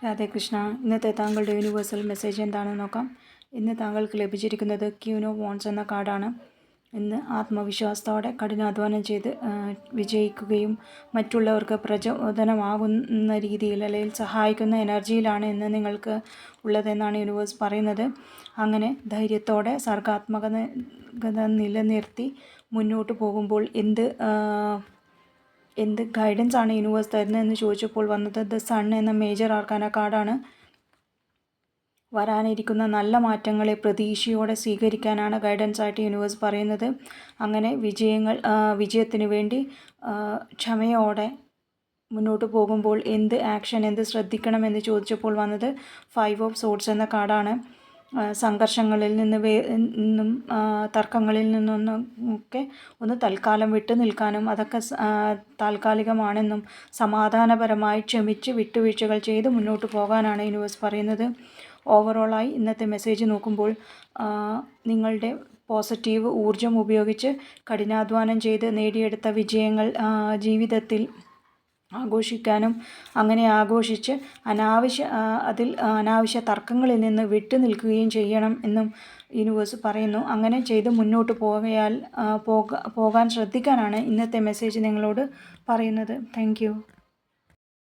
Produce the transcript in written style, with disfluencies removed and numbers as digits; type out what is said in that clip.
രാധേകൃഷ്ണ, ഇന്നത്തെ താങ്കളുടെ universal message എന്താണെന്ന് നോക്കാം. ഇന്ന് താങ്കൾക്ക് ലഭിച്ചിരിക്കുന്നത് ക്യൂൻ ഓഫ് വാൺസ് എന്ന കാർഡാണ്. ഇന്ന് ആത്മവിശ്വാസത്തോടെ കഠിനാധ്വാനം ചെയ്ത് വിജയിക്കുകയും മറ്റുള്ളവർക്ക് പ്രചോദനമാകുന്ന രീതിയിൽ അല്ലെങ്കിൽ സഹായിക്കുന്ന എനർജിയിലാണ് ഇന്ന് നിങ്ങൾക്ക് ഉള്ളതെന്നാണ് യൂണിവേഴ്സ് പറയുന്നത്. അങ്ങനെ ധൈര്യത്തോടെ സർഗാത്മകത നിലനിർത്തി മുന്നോട്ട് പോകുമ്പോൾ എന്ത് ഗൈഡൻസ് ആണ് യൂണിവേഴ്സ് തരുന്നതെന്ന് ചോദിച്ചപ്പോൾ വന്നത് ദ സൺ എന്ന മേജർ ആർക്കാന കാർഡാണ്. വരാനിരിക്കുന്ന നല്ല മാറ്റങ്ങളെ പ്രതീക്ഷയോടെ സ്വീകരിക്കാനാണ് ഗൈഡൻസ് ആയിട്ട് യൂണിവേഴ്സ് പറയുന്നത്. അങ്ങനെ വിജയത്തിന് വേണ്ടി ക്ഷമയോടെ മുന്നോട്ട് പോകുമ്പോൾ എന്ത് ശ്രദ്ധിക്കണമെന്ന് ചോദിച്ചപ്പോൾ വന്നത് 5 ഓഫ് സോർഡ്സ് എന്ന കാർഡാണ്. സംഘർഷങ്ങളിൽ നിന്നും തർക്കങ്ങളിൽ നിന്നൊക്കെ ഒന്ന് തൽക്കാലം വിട്ടു നിൽക്കാനും അതൊക്കെ താൽക്കാലികമാണെന്നും സമാധാനപരമായി ക്ഷമിച്ച് വിട്ടുവീഴ്ചകൾ ചെയ്ത് മുന്നോട്ട് പോകാനാണ് യൂണിവേഴ്സ് പറയുന്നത്. ഓവറോളായി ഇന്നത്തെ മെസ്സേജ് നോക്കുമ്പോൾ നിങ്ങളുടെ പോസിറ്റീവ് ഊർജം ഉപയോഗിച്ച് കഠിനാധ്വാനം ചെയ്ത് നേടിയെടുത്ത വിജയങ്ങൾ ജീവിതത്തിൽ ആഘോഷിക്കാനും അങ്ങനെ ആഘോഷിച്ച് അനാവശ്യ തർക്കങ്ങളിൽ നിന്ന് വിട്ടു നിൽക്കുകയും ചെയ്യണം എന്നും യൂണിവേഴ്സ് പറയുന്നു. അങ്ങനെ ചെയ്ത് മുന്നോട്ട് പോകാൻ ശ്രദ്ധിക്കാനാണ് ഇന്നത്തെ മെസ്സേജ് നിങ്ങളോട് പറയുന്നത്. താങ്ക്